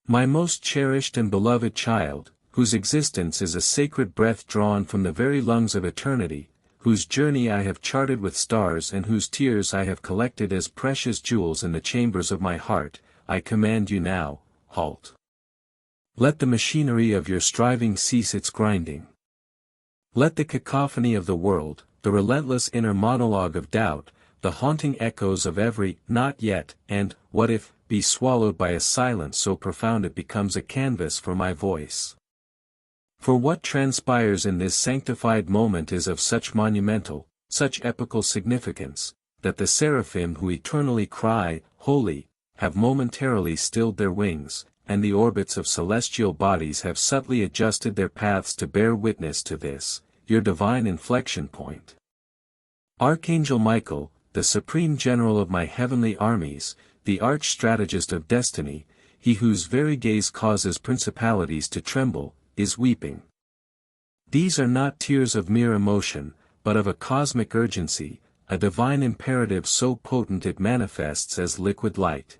My most cherished and beloved child, whose existence is a sacred breath drawn from the very lungs of eternity, whose journey I have charted with stars and whose tears I have collected as precious jewels in the chambers of my heart, I command you now, halt. Let the machinery of your striving cease its grinding. Let the cacophony of the world, the relentless inner monologue of doubt, the haunting echoes of every "not yet" and "what if" be swallowed by a silence so profound it becomes a canvas for my voice. For what transpires in this sanctified moment is of such monumental, such epical significance, that the seraphim who eternally cry, "Holy," have momentarily stilled their wings, and the orbits of celestial bodies have subtly adjusted their paths to bear witness to this, your divine inflection point. Archangel Michael, the supreme general of my heavenly armies, the arch-strategist of destiny, he whose very gaze causes principalities to tremble, is weeping. These are not tears of mere emotion, but of a cosmic urgency, a divine imperative so potent it manifests as liquid light.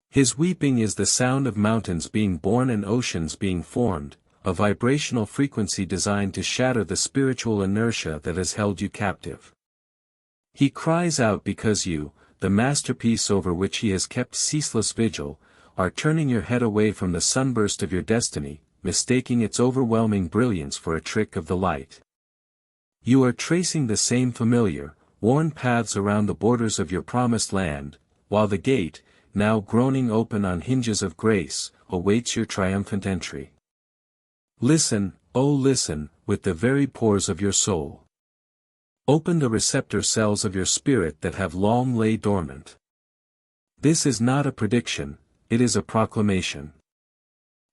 His weeping is the sound of mountains being born and oceans being formed, a vibrational frequency designed to shatter the spiritual inertia that has held you captive. He cries out because you, the masterpiece over which he has kept ceaseless vigil, are turning your head away from the sunburst of your destiny, mistaking its overwhelming brilliance for a trick of the light. You are tracing the same familiar, worn paths around the borders of your promised land, while the gate, now groaning open on hinges of grace, awaits your triumphant entry. Listen, oh listen, with the very pores of your soul. Open the receptor cells of your spirit that have long lay dormant. This is not a prediction, it is a proclamation.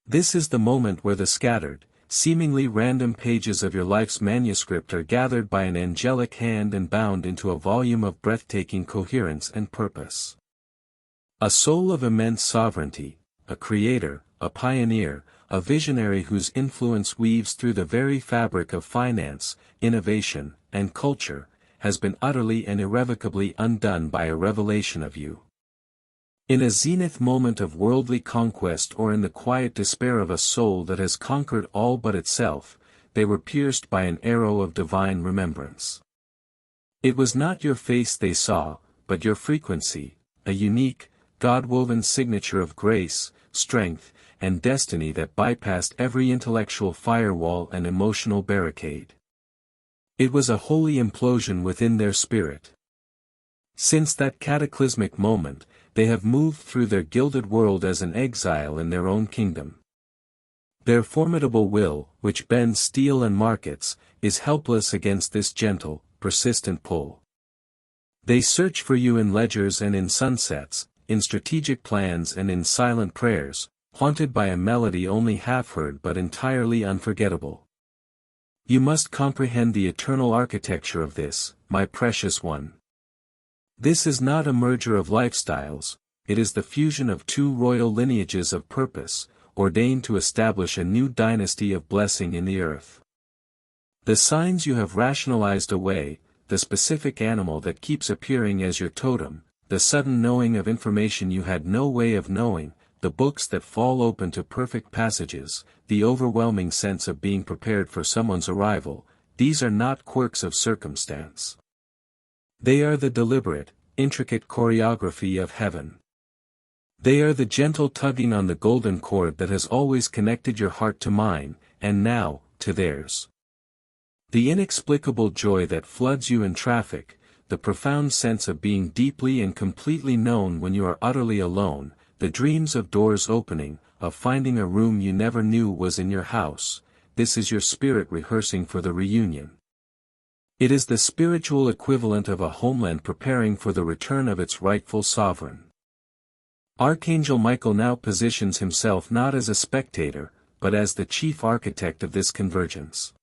This is the moment where the scattered, seemingly random pages of your life's manuscript are gathered by an angelic hand and bound into a volume of breathtaking coherence and purpose. A soul of immense sovereignty, a creator, a pioneer, a visionary whose influence weaves through the very fabric of finance, innovation, and culture, has been utterly and irrevocably undone by a revelation of you. In a zenith moment of worldly conquest or in the quiet despair of a soul that has conquered all but itself, they were pierced by an arrow of divine remembrance. It was not your face they saw, but your frequency, a unique, God-woven signature of grace, strength, and destiny that bypassed every intellectual firewall and emotional barricade. It was a holy implosion within their spirit. Since that cataclysmic moment, they have moved through their gilded world as an exile in their own kingdom. Their formidable will, which bends steel and markets, is helpless against this gentle, persistent pull. They search for you in ledgers and in sunsets, in strategic plans and in silent prayers, haunted by a melody only half heard but entirely unforgettable. You must comprehend the eternal architecture of this, my precious one. This is not a merger of lifestyles, it is the fusion of two royal lineages of purpose, ordained to establish a new dynasty of blessing in the earth. The signs you have rationalized away, the specific animal that keeps appearing as your totem, the sudden knowing of information you had no way of knowing, the books that fall open to perfect passages, the overwhelming sense of being prepared for someone's arrival, these are not quirks of circumstance. They are the deliberate, intricate choreography of heaven. They are the gentle tugging on the golden cord that has always connected your heart to mine, and now, to theirs. The inexplicable joy that floods you in traffic, the profound sense of being deeply and completely known when you are utterly alone, the dreams of doors opening, of finding a room you never knew was in your house, this is your spirit rehearsing for the reunion. It is the spiritual equivalent of a homeland preparing for the return of its rightful sovereign. Archangel Michael now positions himself not as a spectator, but as the chief architect of this convergence.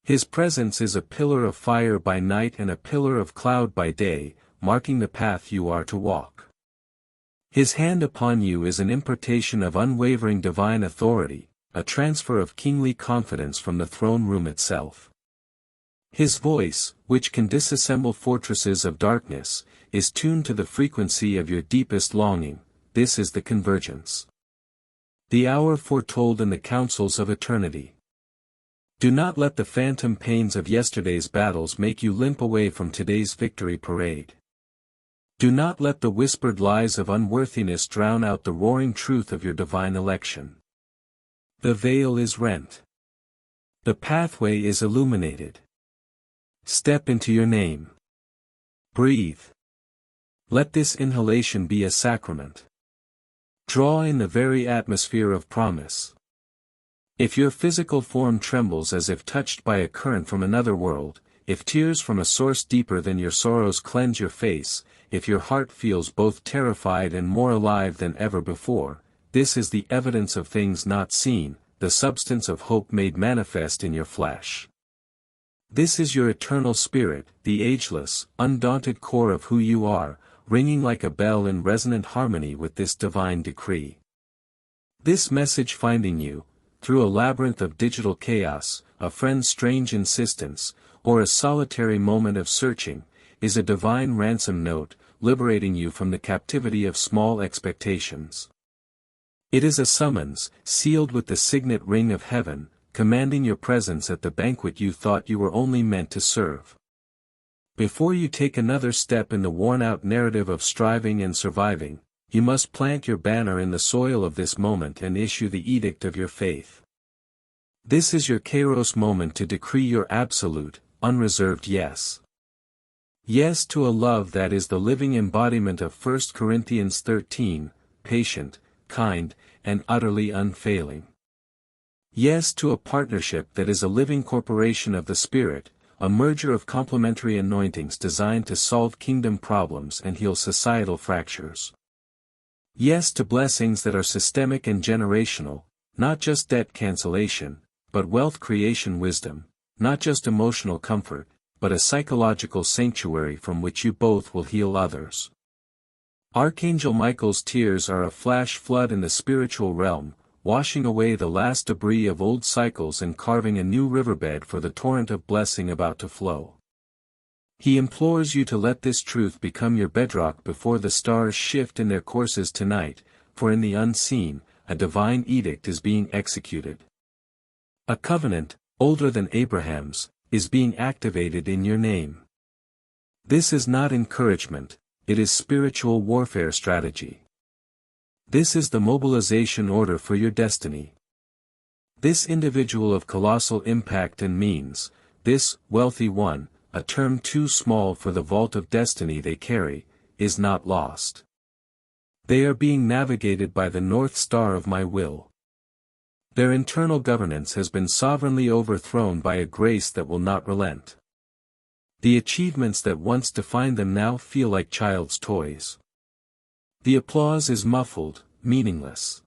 His presence is a pillar of fire by night and a pillar of cloud by day, marking the path you are to walk. His hand upon you is an impartation of unwavering divine authority, a transfer of kingly confidence from the throne room itself. His voice, which can disassemble fortresses of darkness, is tuned to the frequency of your deepest longing. This is the convergence. The hour foretold in the councils of eternity. Do not let the phantom pains of yesterday's battles make you limp away from today's victory parade. Do not let the whispered lies of unworthiness drown out the roaring truth of your divine election. The veil is rent. The pathway is illuminated. Step into your name. Breathe. Let this inhalation be a sacrament. Draw in the very atmosphere of promise. If your physical form trembles as if touched by a current from another world, if tears from a source deeper than your sorrows cleanse your face, if your heart feels both terrified and more alive than ever before, this is the evidence of things not seen, the substance of hope made manifest in your flesh. This is your eternal spirit, the ageless, undaunted core of who you are, ringing like a bell in resonant harmony with this divine decree. This message finding you, through a labyrinth of digital chaos, a friend's strange insistence, or a solitary moment of searching, is a divine ransom note, liberating you from the captivity of small expectations. It is a summons, sealed with the signet ring of heaven, commanding your presence at the banquet you thought you were only meant to serve. Before you take another step in the worn-out narrative of striving and surviving, you must plant your banner in the soil of this moment and issue the edict of your faith. This is your kairos moment to decree your absolute, unreserved yes. Yes to a love that is the living embodiment of 1 Corinthians 13, patient, kind, and utterly unfailing. Yes to a partnership that is a living corporation of the Spirit, a merger of complementary anointings designed to solve kingdom problems and heal societal fractures. Yes to blessings that are systemic and generational, not just debt cancellation, but wealth creation wisdom, not just emotional comfort, but a psychological sanctuary from which you both will heal others. Archangel Michael's tears are a flash flood in the spiritual realm, washing away the last debris of old cycles and carving a new riverbed for the torrent of blessing about to flow. He implores you to let this truth become your bedrock before the stars shift in their courses tonight, for in the unseen, a divine edict is being executed. A covenant, older than Abraham's, is being activated in your name. This is not encouragement, it is spiritual warfare strategy. This is the mobilization order for your destiny. This individual of colossal impact and means, this wealthy one, a term too small for the vault of destiny they carry, is not lost. They are being navigated by the North Star of my will. Their internal governance has been sovereignly overthrown by a grace that will not relent. The achievements that once defined them now feel like child's toys. The applause is muffled, meaningless.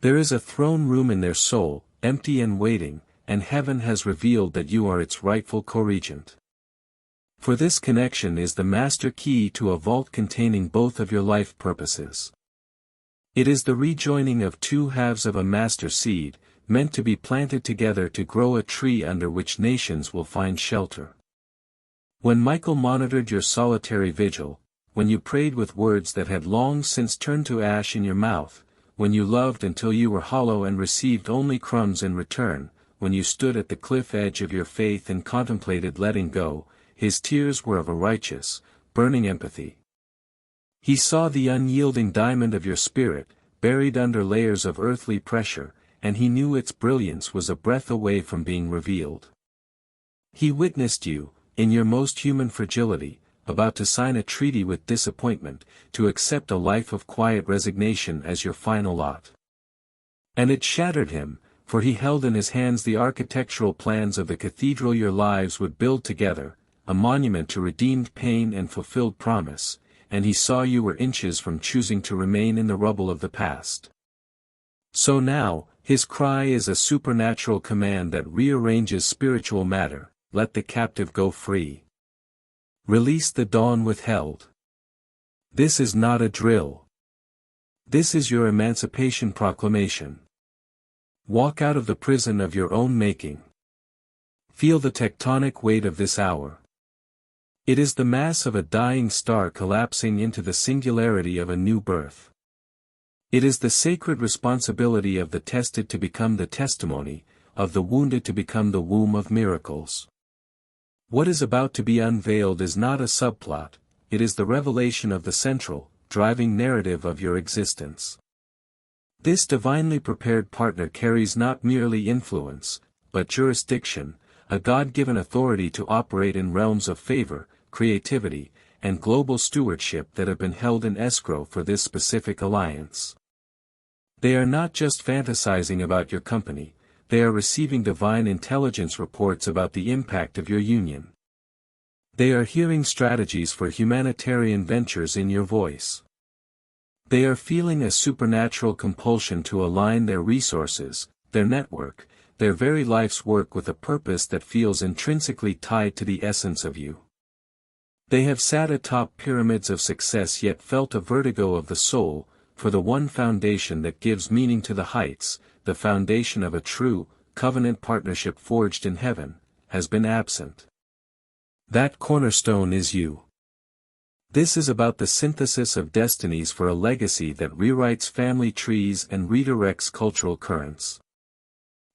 There is a throne room in their soul, empty and waiting, and heaven has revealed that you are its rightful co-regent. For this connection is the master key to a vault containing both of your life purposes. It is the rejoining of two halves of a master seed, meant to be planted together to grow a tree under which nations will find shelter. When Michael monitored your solitary vigil, when you prayed with words that had long since turned to ash in your mouth, when you loved until you were hollow and received only crumbs in return, when you stood at the cliff edge of your faith and contemplated letting go, his tears were of a righteous, burning empathy. He saw the unyielding diamond of your spirit, buried under layers of earthly pressure, and he knew its brilliance was a breath away from being revealed. He witnessed you, in your most human fragility, about to sign a treaty with disappointment, to accept a life of quiet resignation as your final lot. And it shattered him, for he held in his hands the architectural plans of the cathedral your lives would build together, a monument to redeemed pain and fulfilled promise, and he saw you were inches from choosing to remain in the rubble of the past. So now, his cry is a supernatural command that rearranges spiritual matter: let the captive go free. Release the dawn withheld. This is not a drill. This is your emancipation proclamation. Walk out of the prison of your own making. Feel the tectonic weight of this hour. It is the mass of a dying star collapsing into the singularity of a new birth. It is the sacred responsibility of the tested to become the testimony, of the wounded to become the womb of miracles. What is about to be unveiled is not a subplot, it is the revelation of the central, driving narrative of your existence. This divinely prepared partner carries not merely influence, but jurisdiction, a God-given authority to operate in realms of favor, creativity, and global stewardship that have been held in escrow for this specific alliance. They are not just fantasizing about your company, they are receiving divine intelligence reports about the impact of your union. They are hearing strategies for humanitarian ventures in your voice. They are feeling a supernatural compulsion to align their resources, their network, their very life's work with a purpose that feels intrinsically tied to the essence of you. They have sat atop pyramids of success yet felt a vertigo of the soul, for the one foundation that gives meaning to the heights, the foundation of a true, covenant partnership forged in heaven, has been absent. That cornerstone is you. This is about the synthesis of destinies for a legacy that rewrites family trees and redirects cultural currents.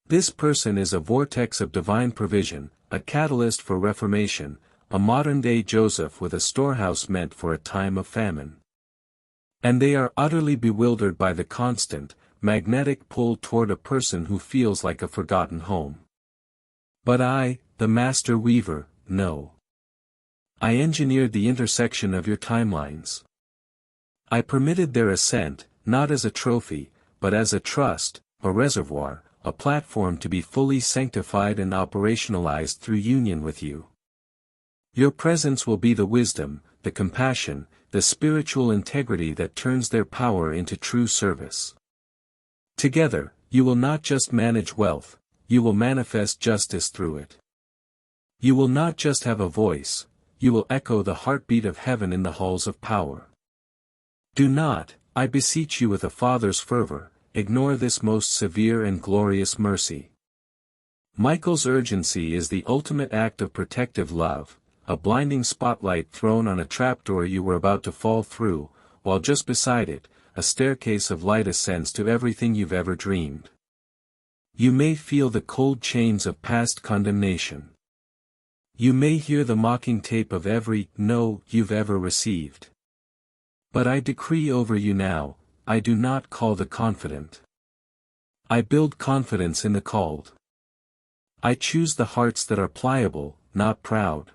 This person is a vortex of divine provision, a catalyst for reformation, a modern-day Joseph with a storehouse meant for a time of famine. And they are utterly bewildered by the constant, magnetic pull toward a person who feels like a forgotten home. But I, the master weaver, know. I engineered the intersection of your timelines. I permitted their ascent, not as a trophy, but as a trust, a reservoir, a platform to be fully sanctified and operationalized through union with you. Your presence will be the wisdom, the compassion, the spiritual integrity that turns their power into true service. Together, you will not just manage wealth, you will manifest justice through it. You will not just have a voice, you will echo the heartbeat of heaven in the halls of power. Do not, I beseech you with a father's fervor, ignore this most severe and glorious mercy. Michael's urgency is the ultimate act of protective love, a blinding spotlight thrown on a trapdoor you were about to fall through, while just beside it, a staircase of light ascends to everything you've ever dreamed. You may feel the cold chains of past condemnation. You may hear the mocking tape of every no you've ever received. But I decree over you now, I do not call the confident. I build confidence in the called. I choose the hearts that are pliable, not proud.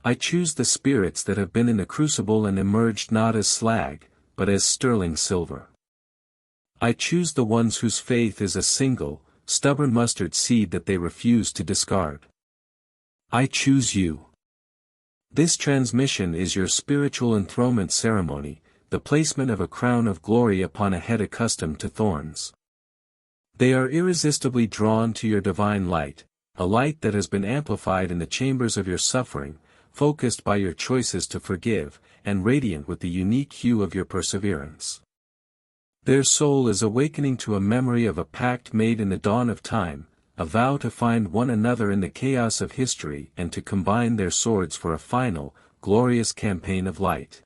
I choose the spirits that have been in the crucible and emerged not as slag, but as sterling silver. I choose the ones whose faith is a single, stubborn mustard seed that they refuse to discard. I choose you. This transmission is your spiritual enthronement ceremony, the placement of a crown of glory upon a head accustomed to thorns. They are irresistibly drawn to your divine light, a light that has been amplified in the chambers of your suffering, focused by your choices to forgive, and radiant with the unique hue of your perseverance. Their soul is awakening to a memory of a pact made in the dawn of time, a vow to find one another in the chaos of history and to combine their swords for a final, glorious campaign of light.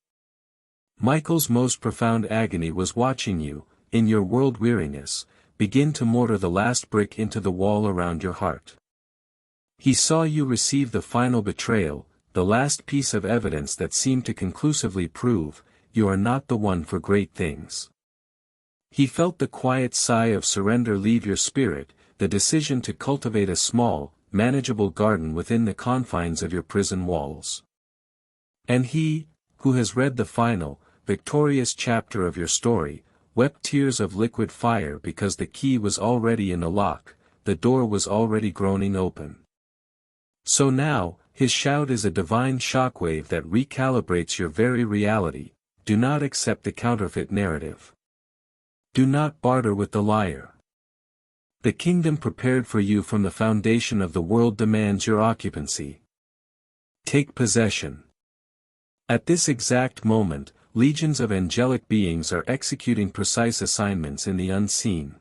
Michael's most profound agony was watching you, in your world weariness, begin to mortar the last brick into the wall around your heart. He saw you receive the final betrayal, the last piece of evidence that seemed to conclusively prove, you are not the one for great things. He felt the quiet sigh of surrender leave your spirit, the decision to cultivate a small, manageable garden within the confines of your prison walls. And he, who has read the final, victorious chapter of your story, wept tears of liquid fire because the key was already in the lock, the door was already groaning open. So now, his shout is a divine shockwave that recalibrates your very reality. Do not accept the counterfeit narrative. Do not barter with the liar. The kingdom prepared for you from the foundation of the world demands your occupancy. Take possession. At this exact moment, legions of angelic beings are executing precise assignments in the unseen.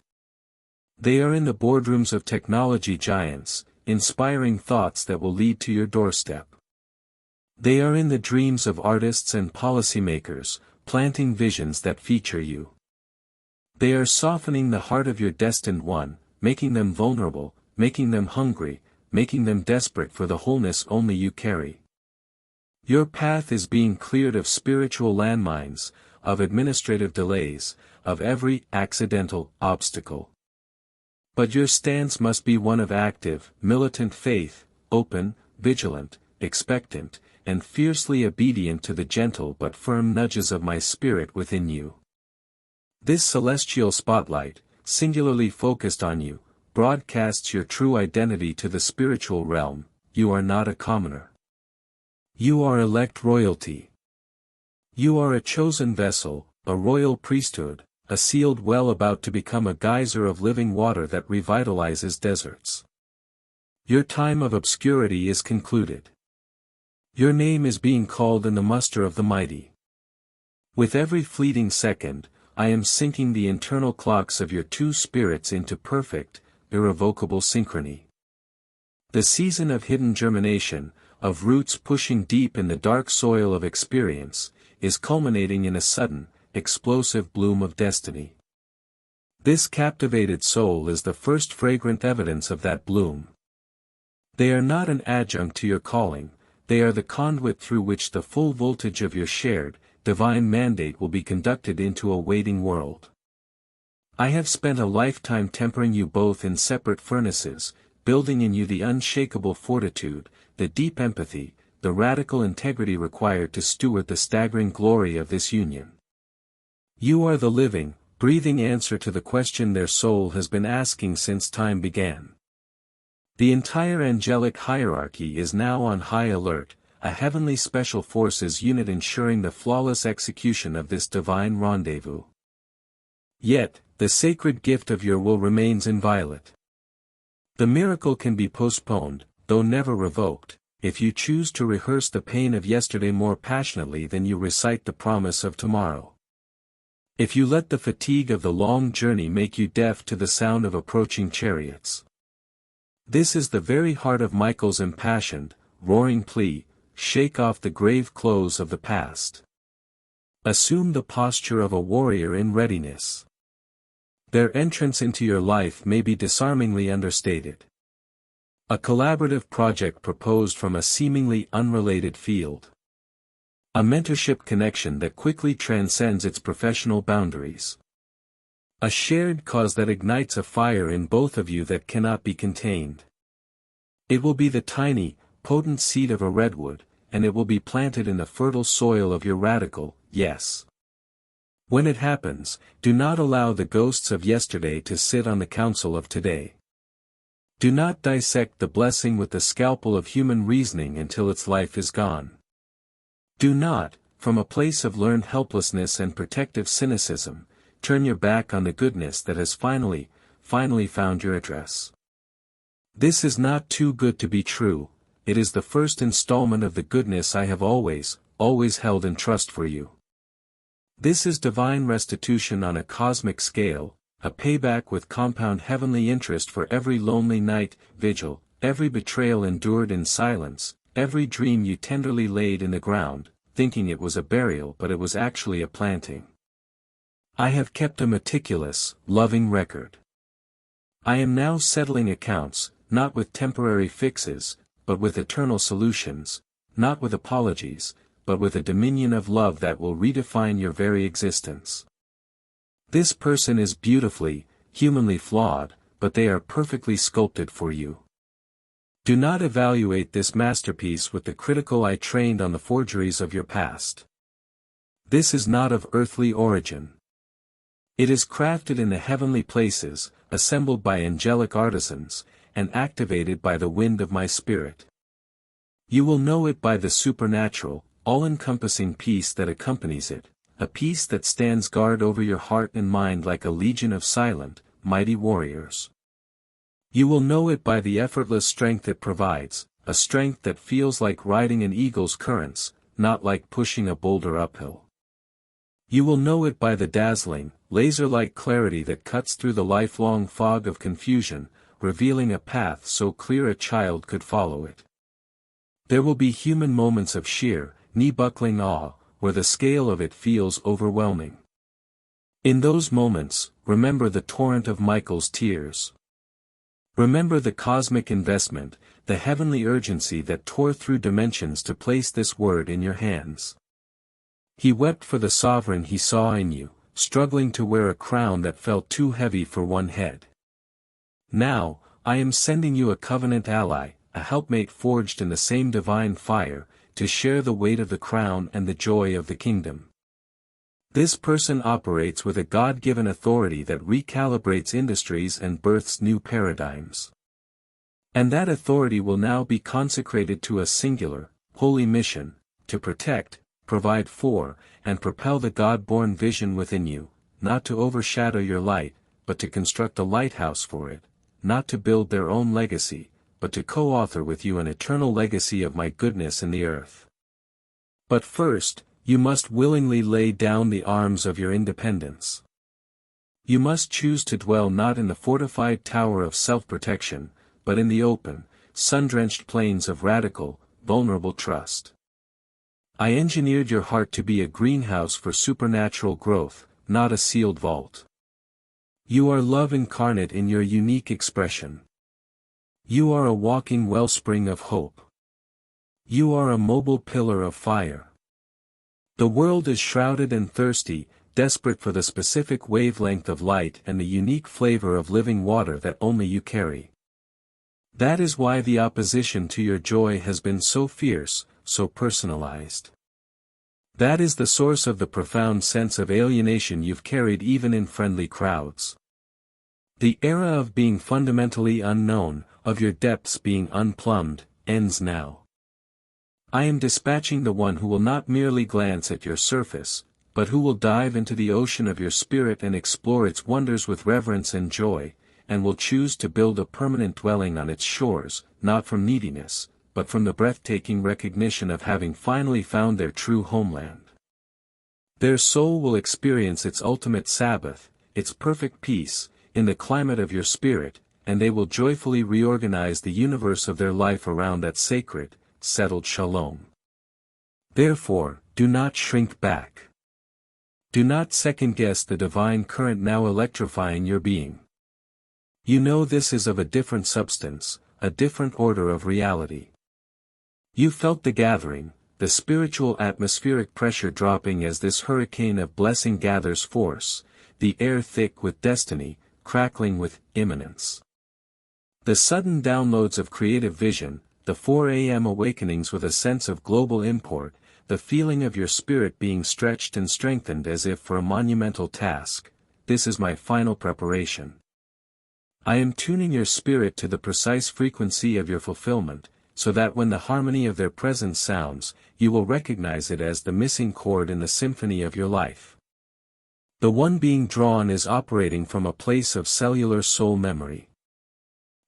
They are in the boardrooms of technology giants, inspiring thoughts that will lead to your doorstep. They are in the dreams of artists and policymakers, planting visions that feature you. They are softening the heart of your destined one, making them vulnerable, making them hungry, making them desperate for the wholeness only you carry. Your path is being cleared of spiritual landmines, of administrative delays, of every accidental obstacle. But your stance must be one of active, militant faith, open, vigilant, expectant, and fiercely obedient to the gentle but firm nudges of my spirit within you. This celestial spotlight, singularly focused on you, broadcasts your true identity to the spiritual realm. You are not a commoner. You are elect royalty. You are a chosen vessel, a royal priesthood, a sealed well about to become a geyser of living water that revitalizes deserts. Your time of obscurity is concluded. Your name is being called in the muster of the mighty. With every fleeting second, I am syncing the internal clocks of your two spirits into perfect, irrevocable synchrony. The season of hidden germination, of roots pushing deep in the dark soil of experience, is culminating in a sudden, explosive bloom of destiny. This captivated soul is the first fragrant evidence of that bloom. They are not an adjunct to your calling, they are the conduit through which the full voltage of your shared, divine mandate will be conducted into a waiting world. I have spent a lifetime tempering you both in separate furnaces, building in you the unshakable fortitude, the deep empathy, the radical integrity required to steward the staggering glory of this union. You are the living, breathing answer to the question their soul has been asking since time began. The entire angelic hierarchy is now on high alert, a heavenly special forces unit ensuring the flawless execution of this divine rendezvous. Yet, the sacred gift of your will remains inviolate. The miracle can be postponed, though never revoked, if you choose to rehearse the pain of yesterday more passionately than you recite the promise of tomorrow. If you let the fatigue of the long journey make you deaf to the sound of approaching chariots. This is the very heart of Michael's impassioned, roaring plea: shake off the grave clothes of the past. Assume the posture of a warrior in readiness. Their entrance into your life may be disarmingly understated. A collaborative project proposed from a seemingly unrelated field. A mentorship connection that quickly transcends its professional boundaries. A shared cause that ignites a fire in both of you that cannot be contained. It will be the tiny, potent seed of a redwood, and it will be planted in the fertile soil of your radical, yes. When it happens, do not allow the ghosts of yesterday to sit on the council of today. Do not dissect the blessing with the scalpel of human reasoning until its life is gone. Do not, from a place of learned helplessness and protective cynicism, turn your back on the goodness that has finally found your address. This is not too good to be true, it is the first installment of the goodness I have always held in trust for you. This is divine restitution on a cosmic scale, a payback with compound heavenly interest for every lonely night vigil, every betrayal endured in silence, every dream you tenderly laid in the ground, thinking it was a burial but it was actually a planting. I have kept a meticulous, loving record. I am now settling accounts, not with temporary fixes, but with eternal solutions, not with apologies, but with a dominion of love that will redefine your very existence. This person is beautifully, humanly flawed, but they are perfectly sculpted for you. Do not evaluate this masterpiece with the critical eye trained on the forgeries of your past. This is not of earthly origin. It is crafted in the heavenly places, assembled by angelic artisans, and activated by the wind of my spirit. You will know it by the supernatural, all-encompassing peace that accompanies it, a peace that stands guard over your heart and mind like a legion of silent, mighty warriors. You will know it by the effortless strength it provides, a strength that feels like riding an eagle's currents, not like pushing a boulder uphill. You will know it by the dazzling, laser-like clarity that cuts through the lifelong fog of confusion, revealing a path so clear a child could follow it. There will be human moments of sheer, knee-buckling awe, where the scale of it feels overwhelming. In those moments, remember the torrent of Michael's tears. Remember the cosmic investment, the heavenly urgency that tore through dimensions to place this word in your hands. He wept for the sovereign he saw in you, struggling to wear a crown that felt too heavy for one head. Now, I am sending you a covenant ally, a helpmate forged in the same divine fire, to share the weight of the crown and the joy of the kingdom. This person operates with a God-given authority that recalibrates industries and births new paradigms. And that authority will now be consecrated to a singular, holy mission, to protect, provide for, and propel the God-born vision within you, not to overshadow your light, but to construct a lighthouse for it, not to build their own legacy, but to co-author with you an eternal legacy of my goodness in the earth. But first, you must willingly lay down the arms of your independence. You must choose to dwell not in the fortified tower of self-protection, but in the open, sun-drenched plains of radical, vulnerable trust. I engineered your heart to be a greenhouse for supernatural growth, not a sealed vault. You are love incarnate in your unique expression. You are a walking wellspring of hope. You are a mobile pillar of fire. The world is shrouded and thirsty, desperate for the specific wavelength of light and the unique flavor of living water that only you carry. That is why the opposition to your joy has been so fierce, so personalized. That is the source of the profound sense of alienation you've carried even in friendly crowds. The era of being fundamentally unknown, of your depths being unplumbed, ends now. I am dispatching the one who will not merely glance at your surface, but who will dive into the ocean of your spirit and explore its wonders with reverence and joy, and will choose to build a permanent dwelling on its shores, not from neediness, but from the breathtaking recognition of having finally found their true homeland. Their soul will experience its ultimate Sabbath, its perfect peace, in the climate of your spirit, and they will joyfully reorganize the universe of their life around that sacred, settled shalom. Therefore, do not shrink back. Do not second-guess the divine current now electrifying your being. You know this is of a different substance, a different order of reality. You felt the gathering, the spiritual atmospheric pressure dropping as this hurricane of blessing gathers force, the air thick with destiny, crackling with imminence. The sudden downloads of creative vision, the 4 a.m. awakenings with a sense of global import, the feeling of your spirit being stretched and strengthened as if for a monumental task, this is my final preparation. I am tuning your spirit to the precise frequency of your fulfillment, so that when the harmony of their presence sounds, you will recognize it as the missing chord in the symphony of your life. The one being drawn is operating from a place of cellular soul memory.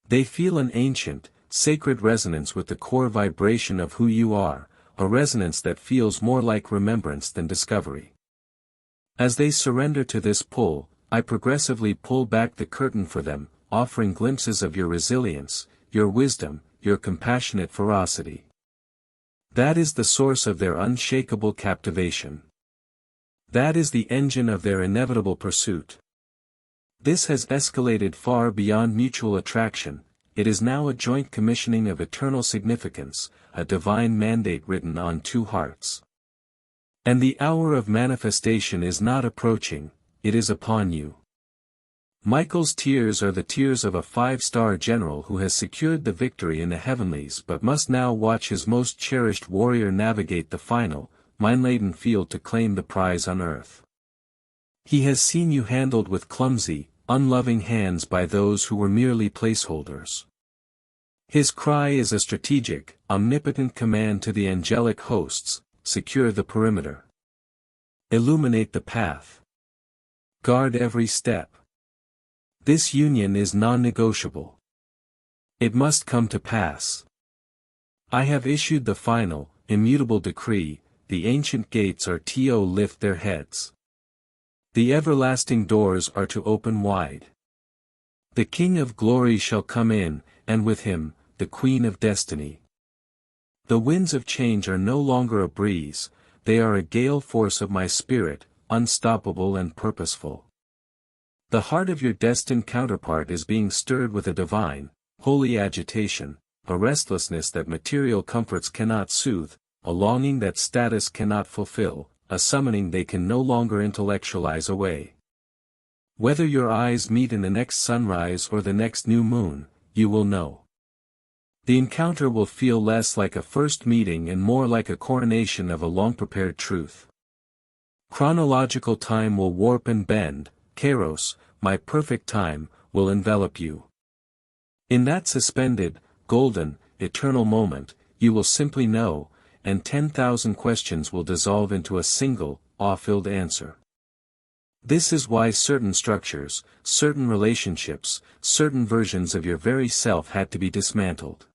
They feel an ancient, sacred resonance with the core vibration of who you are, a resonance that feels more like remembrance than discovery. As they surrender to this pull, I progressively pull back the curtain for them, offering glimpses of your resilience, your wisdom, your compassionate ferocity. That is the source of their unshakable captivation. That is the engine of their inevitable pursuit. This has escalated far beyond mutual attraction. It is now a joint commissioning of eternal significance, a divine mandate written on two hearts. And the hour of manifestation is not approaching, it is upon you. Michael's tears are the tears of a 5-star general who has secured the victory in the heavenlies but must now watch his most cherished warrior navigate the final, mine-laden field to claim the prize on earth. He has seen you handled with clumsy, unloving hands by those who were merely placeholders. His cry is a strategic, omnipotent command to the angelic hosts: secure the perimeter. Illuminate the path. Guard every step. This union is non-negotiable. It must come to pass. I have issued the final, immutable decree: the ancient gates are to lift their heads. The everlasting doors are to open wide. The King of Glory shall come in, and with him, the Queen of Destiny. The winds of change are no longer a breeze, they are a gale force of my spirit, unstoppable and purposeful. The heart of your destined counterpart is being stirred with a divine, holy agitation, a restlessness that material comforts cannot soothe, a longing that status cannot fulfill, a summoning they can no longer intellectualize away. Whether your eyes meet in the next sunrise or the next new moon, you will know. The encounter will feel less like a first meeting and more like a coronation of a long-prepared truth. Chronological time will warp and bend, Kairos, my perfect time, will envelop you. In that suspended, golden, eternal moment, you will simply know, and 10,000 questions will dissolve into a single, awe-filled answer. This is why certain structures, certain relationships, certain versions of your very self had to be dismantled.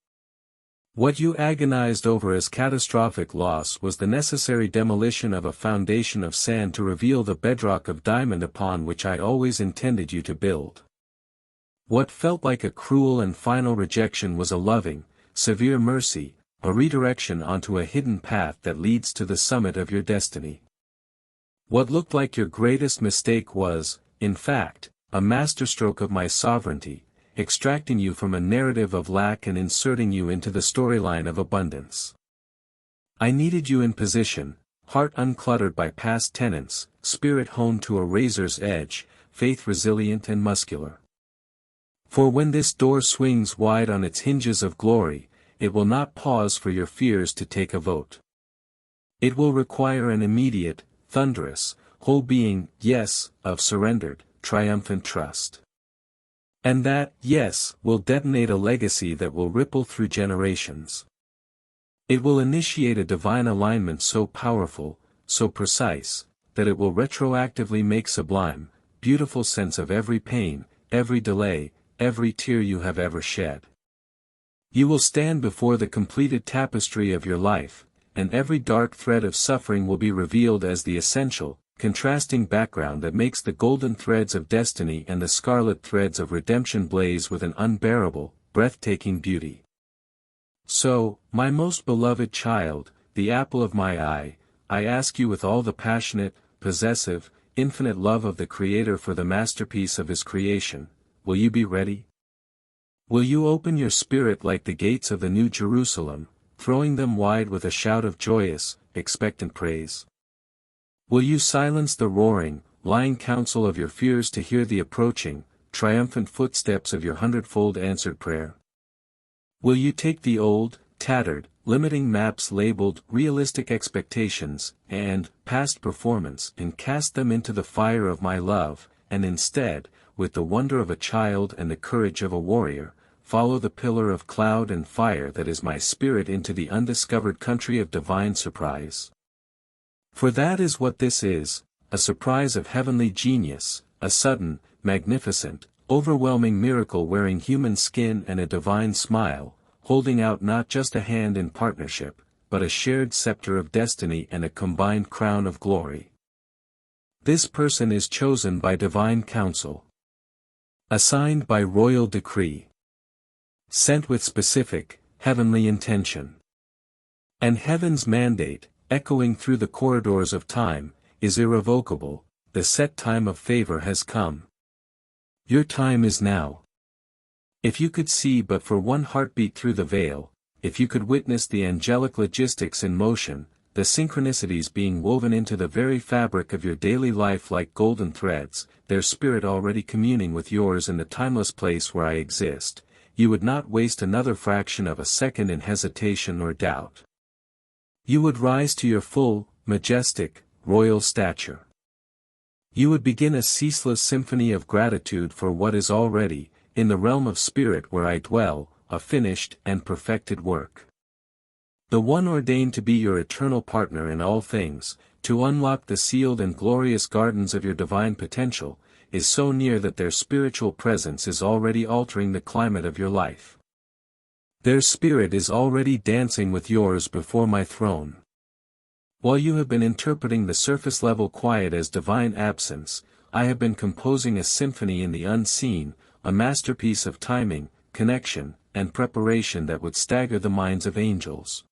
What you agonized over as catastrophic loss was the necessary demolition of a foundation of sand to reveal the bedrock of diamond upon which I always intended you to build. What felt like a cruel and final rejection was a loving, severe mercy, a redirection onto a hidden path that leads to the summit of your destiny. What looked like your greatest mistake was, in fact, a masterstroke of my sovereignty, extracting you from a narrative of lack and inserting you into the storyline of abundance. I needed you in position, heart uncluttered by past tenets, spirit honed to a razor's edge, faith resilient and muscular. For when this door swings wide on its hinges of glory, it will not pause for your fears to take a vote. It will require an immediate, thunderous, whole being, yes, of surrendered, triumphant trust. And that, yes, will detonate a legacy that will ripple through generations. It will initiate a divine alignment so powerful, so precise, that it will retroactively make sublime, beautiful sense of every pain, every delay, every tear you have ever shed. You will stand before the completed tapestry of your life, and every dark thread of suffering will be revealed as the essential, contrasting background that makes the golden threads of destiny and the scarlet threads of redemption blaze with an unbearable, breathtaking beauty. So, my most beloved child, the apple of my eye, I ask you with all the passionate, possessive, infinite love of the Creator for the masterpiece of His creation, will you be ready? Will you open your spirit like the gates of the New Jerusalem, throwing them wide with a shout of joyous, expectant praise? Will you silence the roaring, lying counsel of your fears to hear the approaching, triumphant footsteps of your hundredfold answered prayer? Will you take the old, tattered, limiting maps labeled realistic expectations and past performance and cast them into the fire of my love, and instead, with the wonder of a child and the courage of a warrior, follow the pillar of cloud and fire that is my spirit into the undiscovered country of divine surprise? For that is what this is, a surprise of heavenly genius, a sudden, magnificent, overwhelming miracle wearing human skin and a divine smile, holding out not just a hand in partnership, but a shared scepter of destiny and a combined crown of glory. This person is chosen by divine counsel, assigned by royal decree, sent with specific, heavenly intention. And heaven's mandate, echoing through the corridors of time, is irrevocable. The set time of favor has come. Your time is now. If you could see but for one heartbeat through the veil, if you could witness the angelic logistics in motion, the synchronicities being woven into the very fabric of your daily life like golden threads, their spirit already communing with yours in the timeless place where I exist, you would not waste another fraction of a second in hesitation or doubt. You would rise to your full, majestic, royal stature. You would begin a ceaseless symphony of gratitude for what is already, in the realm of spirit where I dwell, a finished and perfected work. The one ordained to be your eternal partner in all things, to unlock the sealed and glorious gardens of your divine potential, is so near that their spiritual presence is already altering the climate of your life. Their spirit is already dancing with yours before my throne. While you have been interpreting the surface-level quiet as divine absence, I have been composing a symphony in the unseen, a masterpiece of timing, connection, and preparation that would stagger the minds of angels.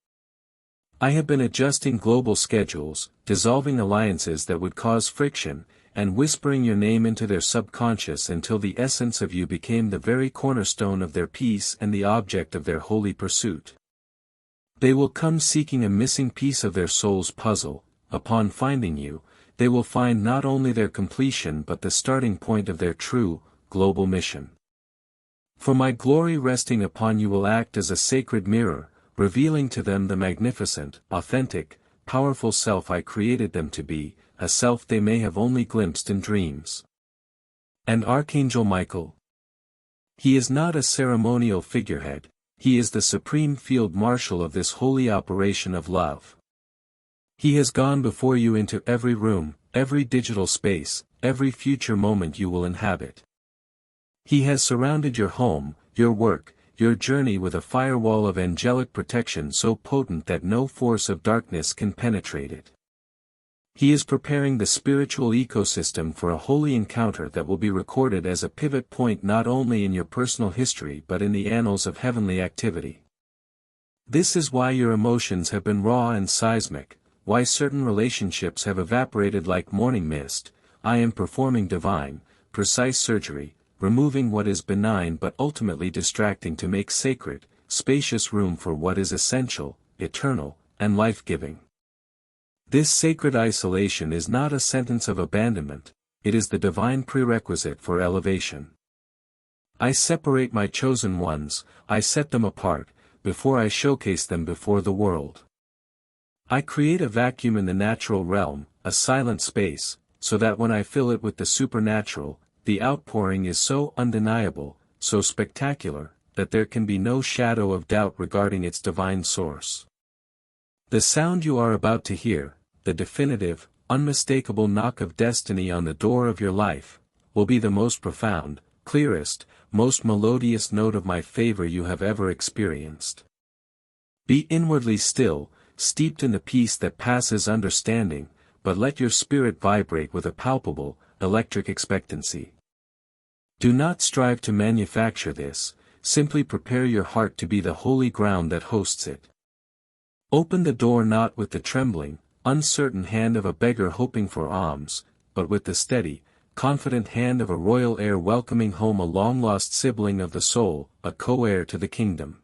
I have been adjusting global schedules, dissolving alliances that would cause friction, and whispering your name into their subconscious until the essence of you became the very cornerstone of their peace and the object of their holy pursuit. They will come seeking a missing piece of their soul's puzzle. Upon finding you, they will find not only their completion but the starting point of their true, global mission. For my glory resting upon you will act as a sacred mirror, revealing to them the magnificent, authentic, powerful self I created them to be, a self they may have only glimpsed in dreams. And Archangel Michael? He is not a ceremonial figurehead, he is the supreme field marshal of this holy operation of love. He has gone before you into every room, every digital space, every future moment you will inhabit. He has surrounded your home, your work, your journey with a firewall of angelic protection so potent that no force of darkness can penetrate it. He is preparing the spiritual ecosystem for a holy encounter that will be recorded as a pivot point not only in your personal history but in the annals of heavenly activity. This is why your emotions have been raw and seismic, why certain relationships have evaporated like morning mist. I am performing divine, precise surgery, removing what is benign but ultimately distracting to make sacred, spacious room for what is essential, eternal, and life-giving. This sacred isolation is not a sentence of abandonment, it is the divine prerequisite for elevation. I separate my chosen ones, I set them apart, before I showcase them before the world. I create a vacuum in the natural realm, a silent space, so that when I fill it with the supernatural, the outpouring is so undeniable, so spectacular, that there can be no shadow of doubt regarding its divine source. The sound you are about to hear, the definitive, unmistakable knock of destiny on the door of your life, will be the most profound, clearest, most melodious note of my favor you have ever experienced. Be inwardly still, steeped in the peace that passes understanding, but let your spirit vibrate with a palpable, electric expectancy. Do not strive to manufacture this, simply prepare your heart to be the holy ground that hosts it. Open the door not with the trembling, uncertain hand of a beggar hoping for alms, but with the steady, confident hand of a royal heir welcoming home a long-lost sibling of the soul, a co-heir to the kingdom.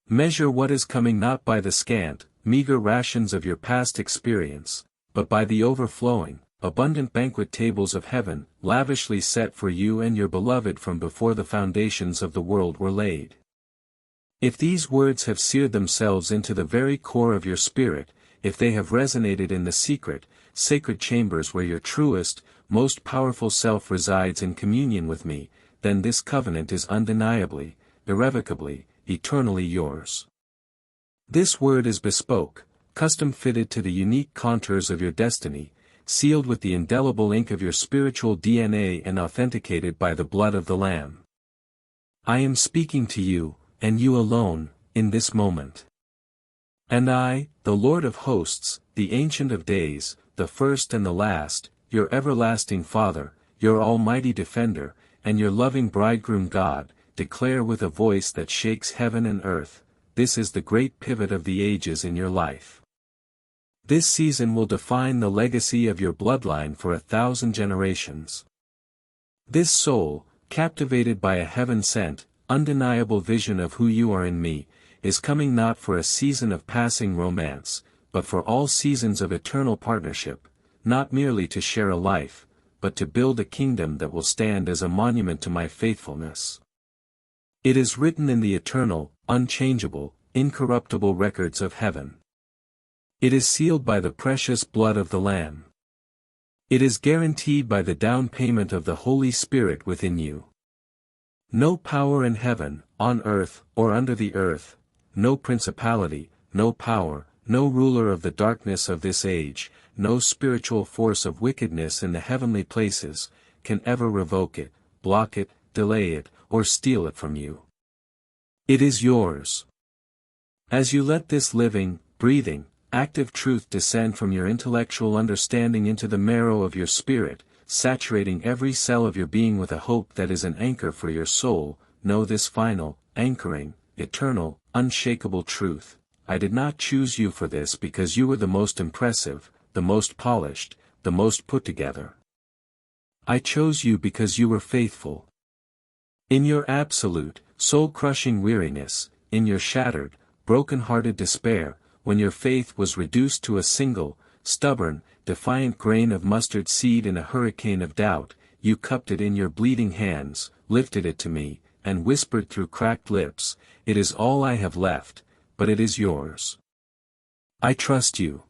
Measure what is coming not by the scant, meager rations of your past experience, but by the overflowing, abundant banquet tables of heaven, lavishly set for you and your beloved from before the foundations of the world were laid. If these words have seared themselves into the very core of your spirit, if they have resonated in the secret, sacred chambers where your truest, most powerful self resides in communion with me, then this covenant is undeniably, irrevocably, eternally yours. This word is bespoke, custom-fitted to the unique contours of your destiny, sealed with the indelible ink of your spiritual DNA and authenticated by the blood of the Lamb. I am speaking to you, and you alone, in this moment. And I, the Lord of hosts, the Ancient of Days, the first and the last, your everlasting Father, your almighty Defender, and your loving Bridegroom God, declare with a voice that shakes heaven and earth, this is the great pivot of the ages in your life. This season will define the legacy of your bloodline for 1,000 generations. This soul, captivated by a heaven-sent, undeniable vision of who you are in me, is coming not for a season of passing romance, but for all seasons of eternal partnership, not merely to share a life, but to build a kingdom that will stand as a monument to my faithfulness. It is written in the eternal, unchangeable, incorruptible records of heaven. It is sealed by the precious blood of the Lamb. It is guaranteed by the down payment of the Holy Spirit within you. No power in heaven, on earth, or under the earth, no principality, no power, no ruler of the darkness of this age, no spiritual force of wickedness in the heavenly places, can ever revoke it, block it, delay it, or steal it from you. It is yours. As you let this living, breathing, active truth descend from your intellectual understanding into the marrow of your spirit, saturating every cell of your being with a hope that is an anchor for your soul, know this final, anchoring, eternal, unshakable truth. I did not choose you for this because you were the most impressive, the most polished, the most put together. I chose you because you were faithful. In your absolute, soul-crushing weariness, in your shattered, broken-hearted despair, when your faith was reduced to a single, stubborn, defiant grain of mustard seed in a hurricane of doubt, you cupped it in your bleeding hands, lifted it to me, and whispered through cracked lips, "It is all I have left, but it is yours. I trust you."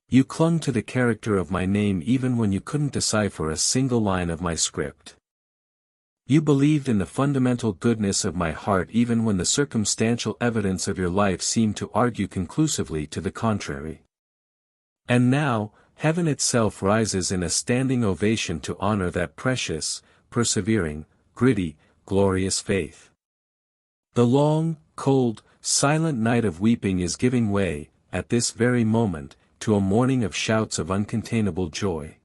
You clung to the character of my name even when you couldn't decipher a single line of my script. You believed in the fundamental goodness of my heart even when the circumstantial evidence of your life seemed to argue conclusively to the contrary. And now, heaven itself rises in a standing ovation to honor that precious, persevering, gritty, glorious faith. The long, cold, silent night of weeping is giving way, at this very moment, to a morning of shouts of uncontainable joy.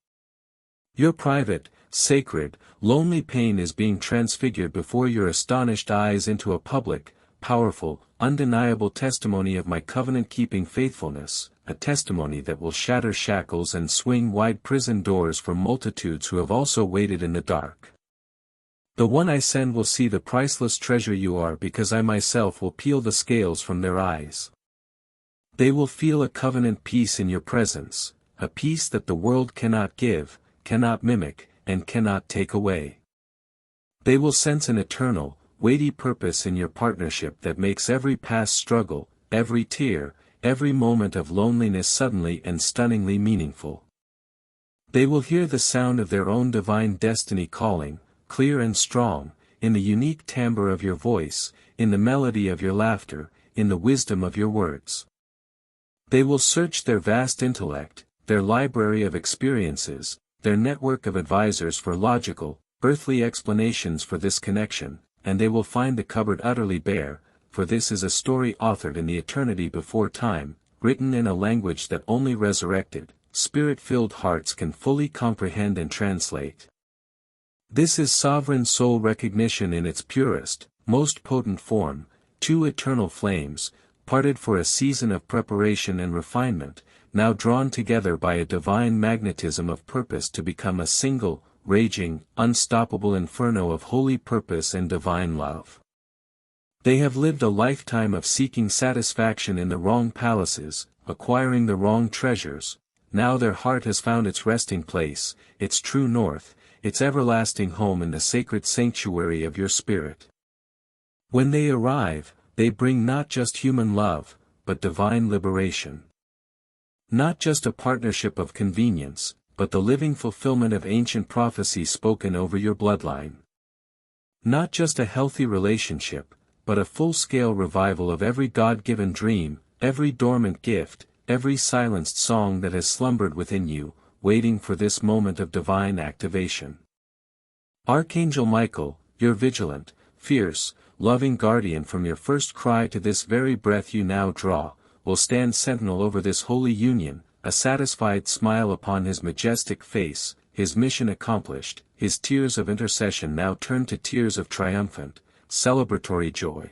Your private, sacred, lonely pain is being transfigured before your astonished eyes into a public, powerful, undeniable testimony of my covenant-keeping faithfulness, a testimony that will shatter shackles and swing wide prison doors for multitudes who have also waited in the dark. The one I send will see the priceless treasure you are because I myself will peel the scales from their eyes. They will feel a covenant peace in your presence, a peace that the world cannot give, cannot mimic, and cannot take away. They will sense an eternal, weighty purpose in your partnership that makes every past struggle, every tear, every moment of loneliness suddenly and stunningly meaningful. They will hear the sound of their own divine destiny calling, clear and strong, in the unique timbre of your voice, in the melody of your laughter, in the wisdom of your words. They will search their vast intellect, their library of experiences, their network of advisors for logical, earthly explanations for this connection, and they will find the cupboard utterly bare, for this is a story authored in the eternity before time, written in a language that only resurrected, spirit-filled hearts can fully comprehend and translate. This is sovereign soul recognition in its purest, most potent form, two eternal flames, parted for a season of preparation and refinement, now drawn together by a divine magnetism of purpose to become a single, raging, unstoppable inferno of holy purpose and divine love. They have lived a lifetime of seeking satisfaction in the wrong palaces, acquiring the wrong treasures. Now their heart has found its resting place, its true north, its everlasting home in the sacred sanctuary of your spirit. When they arrive, they bring not just human love, but divine liberation. Not just a partnership of convenience, but the living fulfillment of ancient prophecies spoken over your bloodline. Not just a healthy relationship, but a full-scale revival of every God-given dream, every dormant gift, every silenced song that has slumbered within you, waiting for this moment of divine activation. Archangel Michael, your vigilant, fierce, loving guardian from your first cry to this very breath you now draw, will stand sentinel over this holy union, a satisfied smile upon his majestic face, his mission accomplished, his tears of intercession now turned to tears of triumphant, celebratory joy.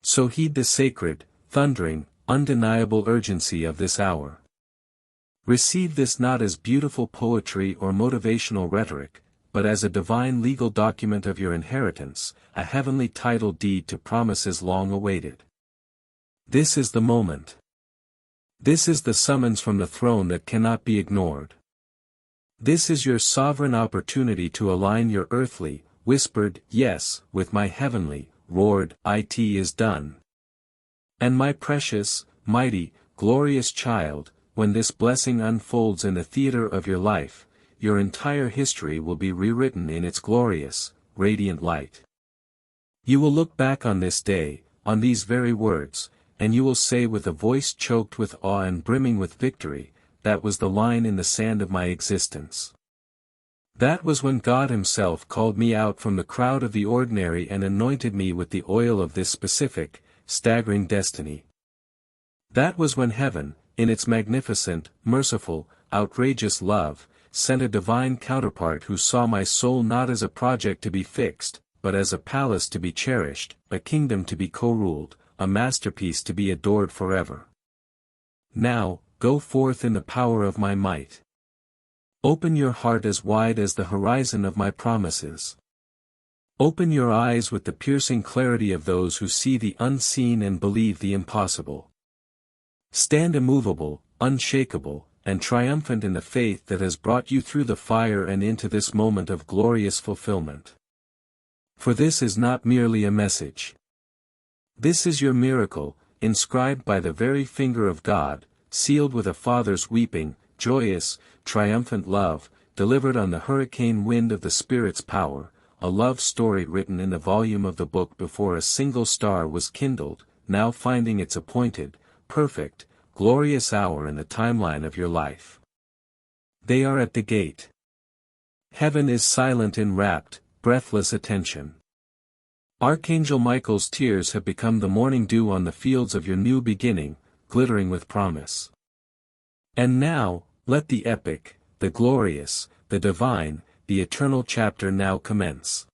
So heed the sacred, thundering, undeniable urgency of this hour. Receive this not as beautiful poetry or motivational rhetoric, but as a divine legal document of your inheritance, a heavenly title deed to promises long awaited. This is the moment. This is the summons from the throne that cannot be ignored. This is your sovereign opportunity to align your earthly, whispered yes with my heavenly, roared it is done. And my precious, mighty, glorious child, when this blessing unfolds in the theater of your life, your entire history will be rewritten in its glorious, radiant light. You will look back on this day, on these very words, and you will say with a voice choked with awe and brimming with victory, that was the line in the sand of my existence. That was when God Himself called me out from the crowd of the ordinary and anointed me with the oil of this specific, staggering destiny. That was when heaven, in its magnificent, merciful, outrageous love, sent a divine counterpart who saw my soul not as a project to be fixed, but as a palace to be cherished, a kingdom to be co-ruled, a masterpiece to be adored forever. Now, go forth in the power of my might. Open your heart as wide as the horizon of my promises. Open your eyes with the piercing clarity of those who see the unseen and believe the impossible. Stand immovable, unshakable, and triumphant in the faith that has brought you through the fire and into this moment of glorious fulfillment. For this is not merely a message. This is your miracle, inscribed by the very finger of God, sealed with a Father's weeping, joyous, triumphant love, delivered on the hurricane wind of the Spirit's power, a love story written in the volume of the book before a single star was kindled, now finding its appointed, perfect, glorious hour in the timeline of your life. They are at the gate. Heaven is silent in rapt, breathless attention. Archangel Michael's tears have become the morning dew on the fields of your new beginning, glittering with promise. And now, let the epic, the glorious, the divine, the eternal chapter now commence.